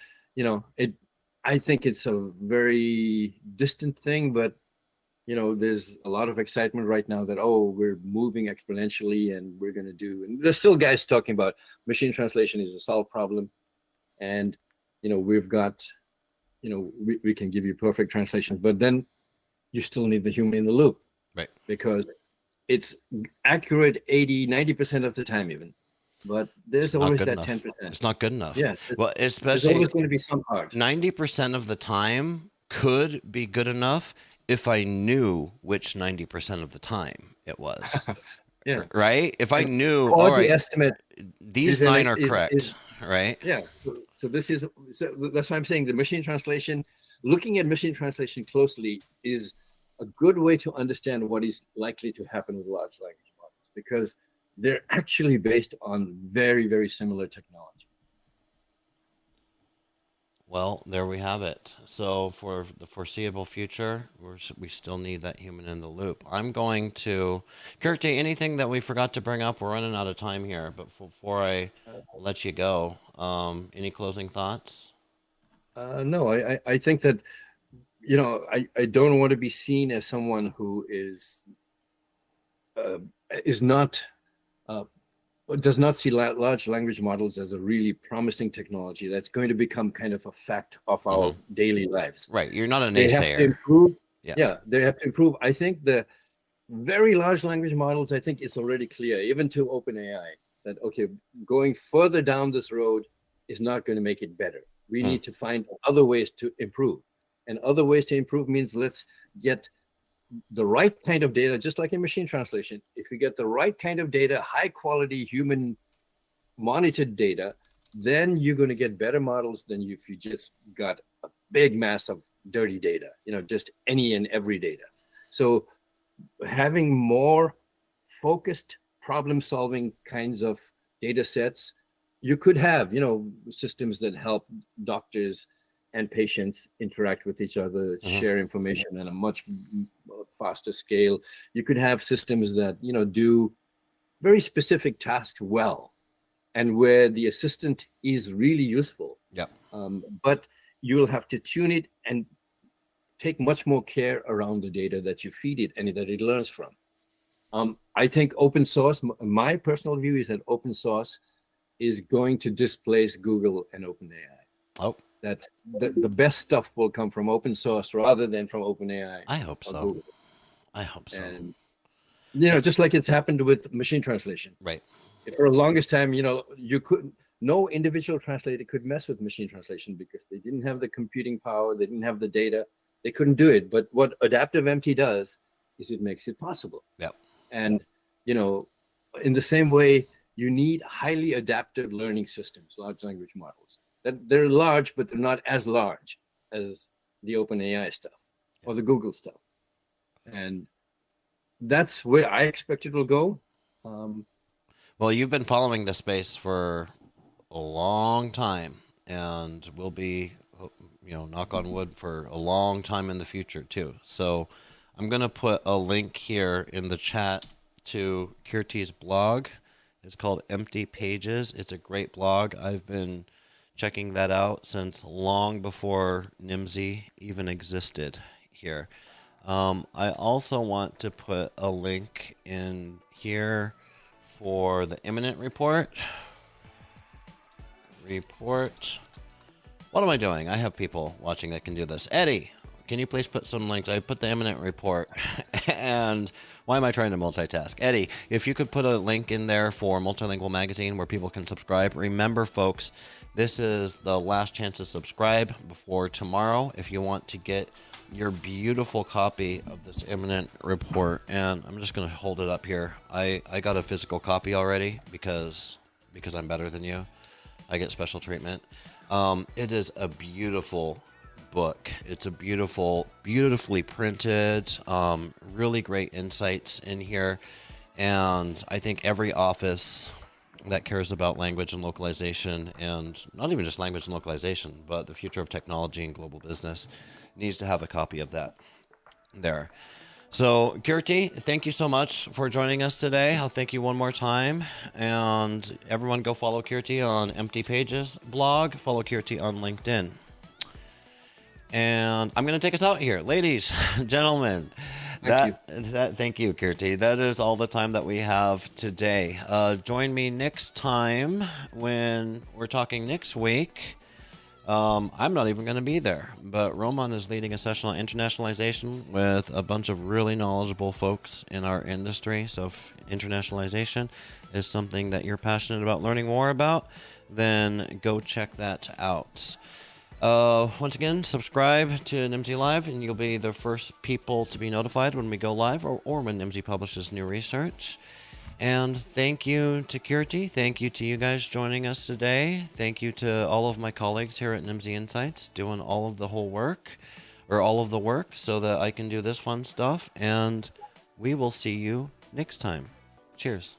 I think it's a very distant thing, but there's a lot of excitement right now that, we're moving exponentially and we're going to do, and there's still guys talking about machine translation is a solved problem. And, we've got, we can give you perfect translations, but then you still need the human in the loop. Right. Because it's accurate 80-90% of the time even, but there's It's not always good that enough. 10%. It's not good enough. Yeah, Well, there's especially always going to be some part. 90% of the time could be good enough if I knew which 90% of the time it was. Yeah, Right? If I and knew, all quality right, estimate these is 9 are correct, right? yeah. So this is, so that's why I'm saying the machine translation, looking at machine translation closely is a good way to understand what is likely to happen with large language models, because they're actually based on very, very similar technology. Well, there we have it. So for the foreseeable future, we still need that human in the loop. I'm going to, Kirti, anything that we forgot to bring up? We're running out of time here, but before I let you go, any closing thoughts? No, I think that, I don't want to be seen as someone who is not does not see large language models as a really promising technology that's going to become kind of a fact of our daily lives. Right. You're not a They have to naysayer. improve. Yeah. Yeah, they have to improve. I think the very large language models, I think it's already clear, even to OpenAI, that, okay, going further down this road is not going to make it better. We need to find other ways to improve. And other ways to improve means let's get the right kind of data, just like in machine translation. If you get the right kind of data, high quality human monitored data, then you're going to get better models than if you just got a big mass of dirty data, just any and every data. So having more focused problem solving kinds of data sets, you could have, systems that help doctors and patients interact with each other, share information at a much faster scale. You could have systems that, do very specific tasks well, and where the assistant is really useful. Yep. But you'll have to tune it and take much more care around the data that you feed it and that it learns from. I think open source, my personal view is that open source is going to displace Google and OpenAI. Oh, That the best stuff will come from open source rather than from OpenAI. I hope so. Google. I hope so. And just like it's happened with machine translation. Right. For the longest time, no individual translator could mess with machine translation because they didn't have the computing power, they didn't have the data, they couldn't do it. But what Adaptive MT does is it makes it possible. Yep. And in the same way, you need highly adaptive learning systems, large language models. That they're large, but they're not as large as the OpenAI stuff or the Google stuff. And that's where I expect it will go. Well, you've been following this space for a long time, and will be, knock on wood, for a long time in the future too. So I'm going to put a link here in the chat to Kirti's blog. It's called Empty Pages. It's a great blog. I've been checking that out since long before NIMSY even existed here. I also want to put a link in here for the imminent report. What am I doing? I have people watching that can do this. Eddie, can you please put some links? I put the imminent report. And why am I trying to multitask? Eddie, if you could put a link in there for Multilingual Magazine where people can subscribe. Remember, folks, this is the last chance to subscribe before tomorrow if you want to get your beautiful copy of this imminent report. And I'm just going to hold it up here. I got a physical copy already because I'm better than you. I get special treatment. It is a beautiful book. It's a beautifully printed, really great insights in here. And I think every office that cares about language and localization, and not even just language and localization, but the future of technology and global business, needs to have a copy of that there. So, Kirti, thank you so much for joining us today. I'll thank you one more time. And everyone go follow Kirti on Empty Pages blog. Follow Kirti on LinkedIn. And I'm going to take us out here. Ladies, gentlemen, thank you, Kirti. That is all the time that we have today. Join me next time when we're talking next week I'm not even going to be there, but Roman is leading a session on internationalization with a bunch of really knowledgeable folks in our industry. So if internationalization is something that you're passionate about learning more about, then go check that out. Once again, subscribe to NIMSY Live, and you'll be the first people to be notified when we go live or when NIMSY publishes new research. And thank you to Kirti. Thank you to you guys joining us today. Thank you to all of my colleagues here at NIMSY Insights doing all of the work so that I can do this fun stuff. And we will see you next time. Cheers.